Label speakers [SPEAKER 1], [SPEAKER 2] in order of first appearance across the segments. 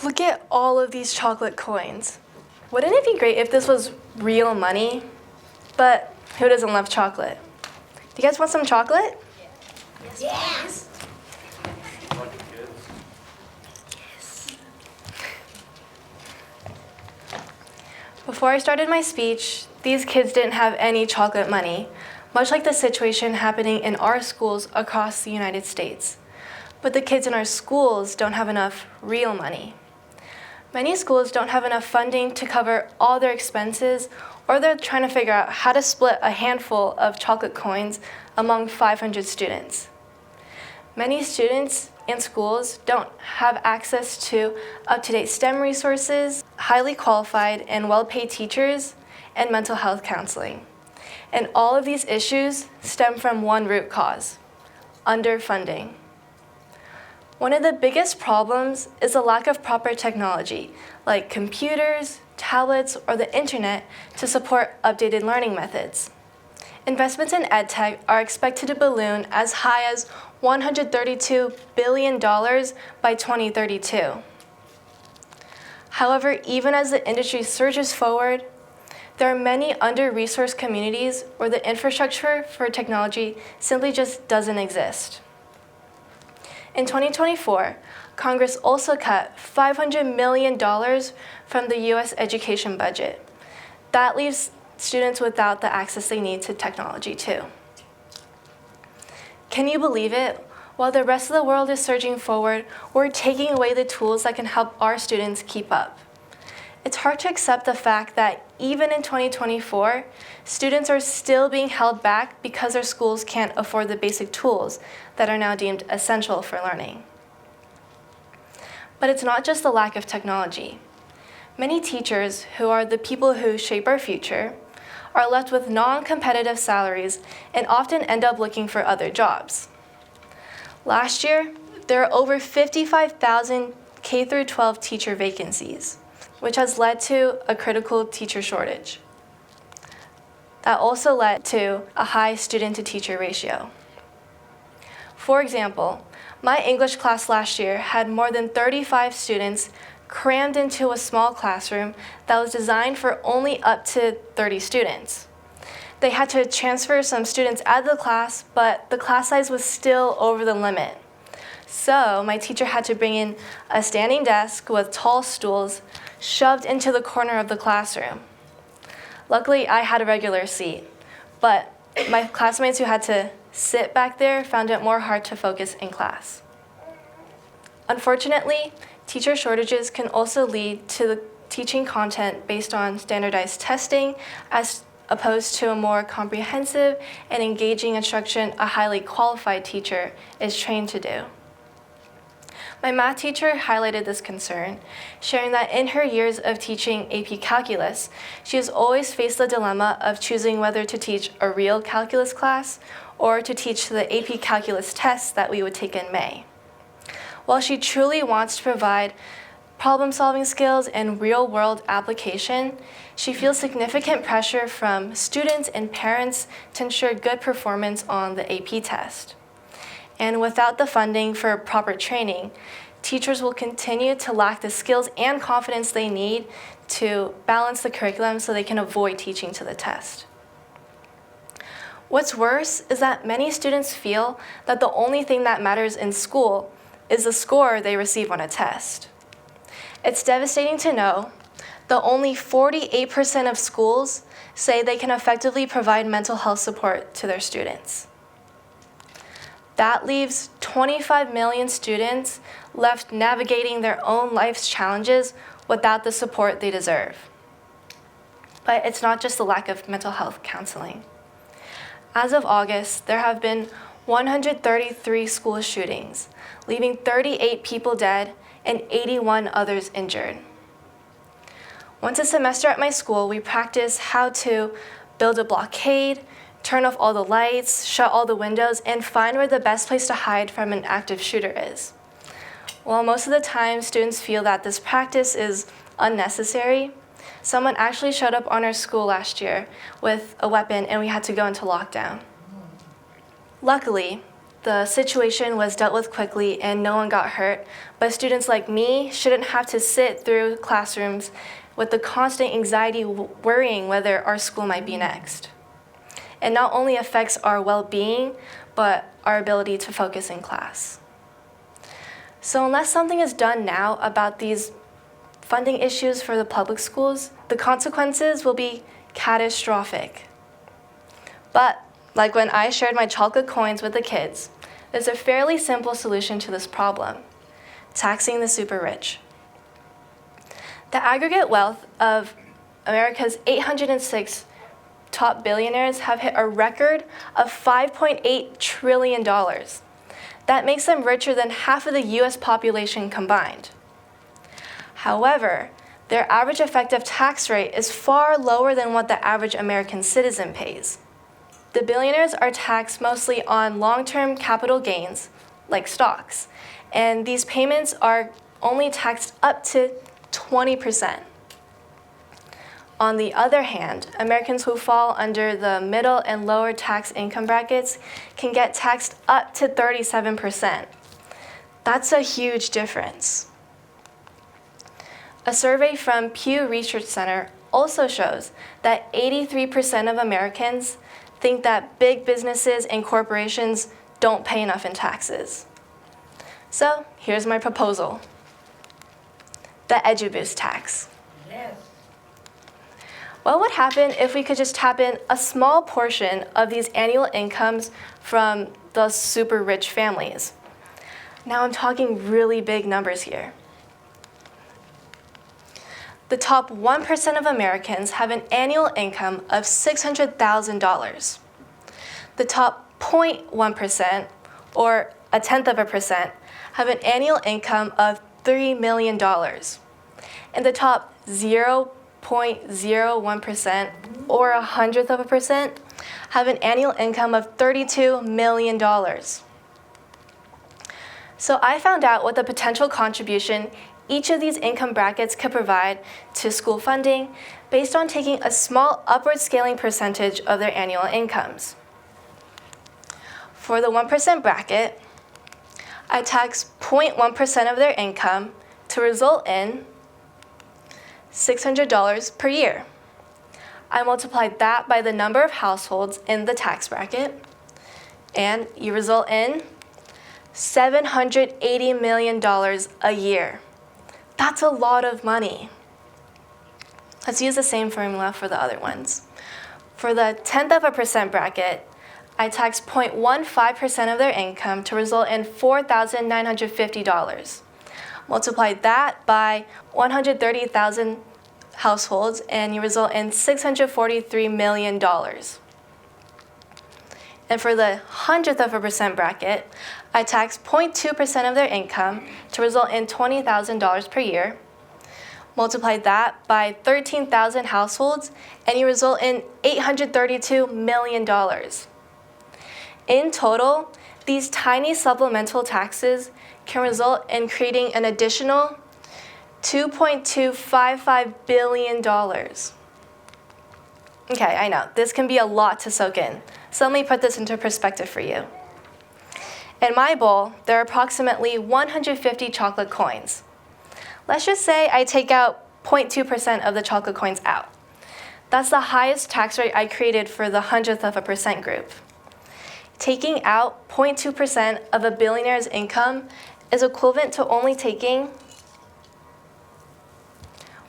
[SPEAKER 1] Look at all of these chocolate coins. Wouldn't it be great if this was real money? But who doesn't love chocolate? Do you guys want some chocolate?
[SPEAKER 2] Yes.
[SPEAKER 1] Before I started my speech, these kids didn't have any chocolate money, much like the situation happening in our schools across the United States. But the kids in our schools don't have enough real money. Many schools don't have enough funding to cover all their expenses, or they're trying to figure out how to split a handful of chocolate coins among 500 students. Many students and schools don't have access to up-to-date STEM resources, highly qualified and well-paid teachers, and mental health counseling. And all of these issues stem from one root cause: underfunding. One of the biggest problems is the lack of proper technology, like computers, tablets, or the internet to support updated learning methods. Investments in EdTech are expected to balloon as high as $132 billion by 2032. However, even as the industry surges forward, there are many under-resourced communities where the infrastructure for technology simply just doesn't exist. In 2024, Congress also cut $500 million from the U.S. education budget. That leaves students without the access they need to technology too. Can you believe it? While the rest of the world is surging forward, we're taking away the tools that can help our students keep up. It's hard to accept the fact that even in 2024, students are still being held back because their schools can't afford the basic tools that are now deemed essential for learning. But it's not just the lack of technology. Many teachers, who are the people who shape our future, are left with non-competitive salaries and often end up looking for other jobs. Last year, there are over 55,000 K-12 teacher vacancies, which has led to a critical teacher shortage. That also led to a high student-to-teacher ratio. For example, my English class last year had more than 35 students crammed into a small classroom that was designed for only up to 30 students. They had to transfer some students out of the class, but the class size was still over the limit. So my teacher had to bring in a standing desk with tall stools shoved into the corner of the classroom. Luckily, I had a regular seat, but my classmates who had to sit back there found it more hard to focus in class. Unfortunately, teacher shortages can also lead to the teaching content based on standardized testing as opposed to a more comprehensive and engaging instruction a highly qualified teacher is trained to do. My math teacher highlighted this concern, sharing that in her years of teaching AP Calculus, she has always faced the dilemma of choosing whether to teach a real calculus class or to teach the AP Calculus test that we would take in May. While she truly wants to provide problem-solving skills and real-world application, she feels significant pressure from students and parents to ensure good performance on the AP test. And without the funding for proper training, teachers will continue to lack the skills and confidence they need to balance the curriculum so they can avoid teaching to the test. What's worse is that many students feel that the only thing that matters in school is the score they receive on a test. It's devastating to know that only 48% of schools say they can effectively provide mental health support to their students. That leaves 25 million students left navigating their own life's challenges without the support they deserve. But it's not just the lack of mental health counseling. As of August, there have been 133 school shootings, leaving 38 people dead and 81 others injured. Once a semester at my school, we practiced how to build a blockade, turn off all the lights, shut all the windows, and find where the best place to hide from an active shooter is. While most of the time students feel that this practice is unnecessary, someone actually showed up on our school last year with a weapon and we had to go into lockdown. Luckily, the situation was dealt with quickly and no one got hurt, but students like me shouldn't have to sit through classrooms with the constant anxiety worrying whether our school might be next. It not only affects our well-being, but our ability to focus in class. So unless something is done now about these funding issues for the public schools, the consequences will be catastrophic. But like when I shared my chocolate coins with the kids, there's a fairly simple solution to this problem: taxing the super rich. The aggregate wealth of America's 806 top billionaires have hit a record of $5.8 trillion. That makes them richer than half of the US population combined. However, their average effective tax rate is far lower than what the average American citizen pays. The billionaires are taxed mostly on long-term capital gains, like stocks, and these payments are only taxed up to 20%. On the other hand, Americans who fall under the middle and lower tax income brackets can get taxed up to 37%. That's a huge difference. A survey from Pew Research Center also shows that 83% of Americans think that big businesses and corporations don't pay enough in taxes. So here's my proposal: the EduBoost tax.
[SPEAKER 2] Yes.
[SPEAKER 1] What would happen if we could just tap in a small portion of these annual incomes from the super rich families? Now I'm talking really big numbers here. The top 1% of Americans have an annual income of $600,000. The top 0.1%, or 1/10%, have an annual income of $3 million. And the top 0.01%, or 1/100%, have an annual income of $32 million. So I found out what the potential contribution each of these income brackets could provide to school funding based on taking a small upward scaling percentage of their annual incomes. For the 1% bracket, I tax 0.1% of their income to result in $600 per year. I multiplied that by the number of households in the tax bracket, and you result in $780 million a year. That's a lot of money. Let's use the same formula for the other ones. For the 0.1% bracket, I tax 0.15% of their income to result in $4,950. Multiply that by 130,000 households, and you result in $643 million. And for the 1/100% bracket, I tax 0.2% of their income to result in $20,000 per year. Multiply that by 13,000 households, and you result in $832 million. In total, these tiny supplemental taxes can result in creating an additional $2.255 billion. Okay, I know, this can be a lot to soak in, so let me put this into perspective for you. In my bowl, there are approximately 150 chocolate coins. Let's just say I take out 0.2% of the chocolate coins out. That's the highest tax rate I created for the 1/100% group. Taking out 0.2% of a billionaire's income is equivalent to only taking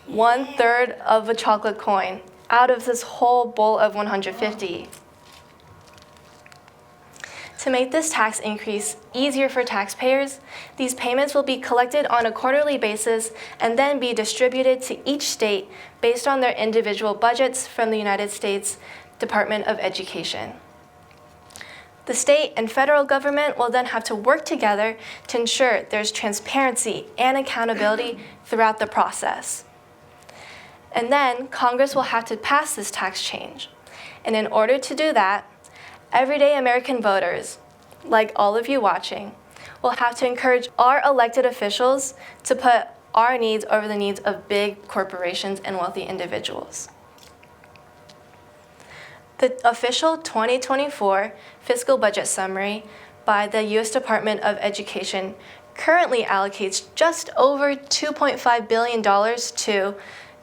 [SPEAKER 1] 1/3 of a chocolate coin out of this whole bowl of 150. To make this tax increase easier for taxpayers, these payments will be collected on a quarterly basis and then be distributed to each state based on their individual budgets from the United States Department of Education. The state and federal government will then have to work together to ensure there's transparency and accountability throughout the process. And then Congress will have to pass this tax change. And in order to do that, everyday American voters, like all of you watching, will have to encourage our elected officials to put our needs over the needs of big corporations and wealthy individuals. The official 2024 fiscal budget summary by the U.S. Department of Education currently allocates just over $2.5 billion to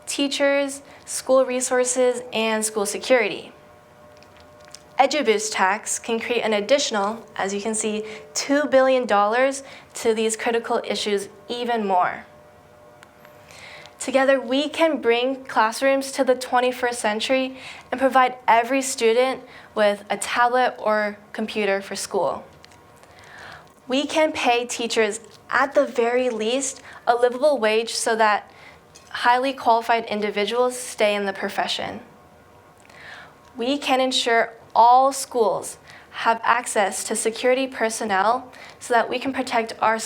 [SPEAKER 1] teachers, school resources, and school security. EduBoost tax can create an additional, as you can see, $2 billion to these critical issues even more. Together, we can bring classrooms to the 21st century and provide every student with a tablet or computer for school. We can pay teachers, at the very least, a livable wage so that highly qualified individuals stay in the profession. We can ensure all schools have access to security personnel so that we can protect our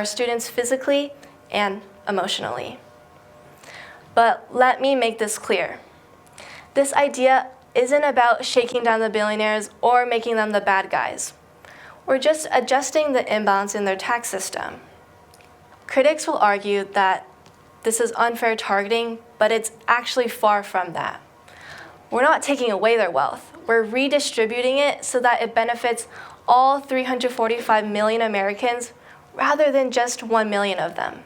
[SPEAKER 1] students physically and emotionally. But let me make this clear. This idea isn't about shaking down the billionaires or making them the bad guys. We're just adjusting the imbalance in their tax system. Critics will argue that this is unfair targeting, but it's actually far from that. We're not taking away their wealth. We're redistributing it so that it benefits all 345 million Americans rather than just 1 million of them.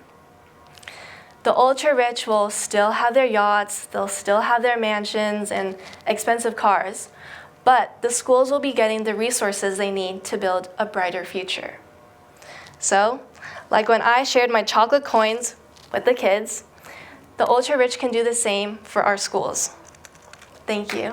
[SPEAKER 1] The ultra-rich will still have their yachts, they'll still have their mansions and expensive cars, but the schools will be getting the resources they need to build a brighter future. So, like when I shared my chocolate coins with the kids, the ultra-rich can do the same for our schools. Thank you.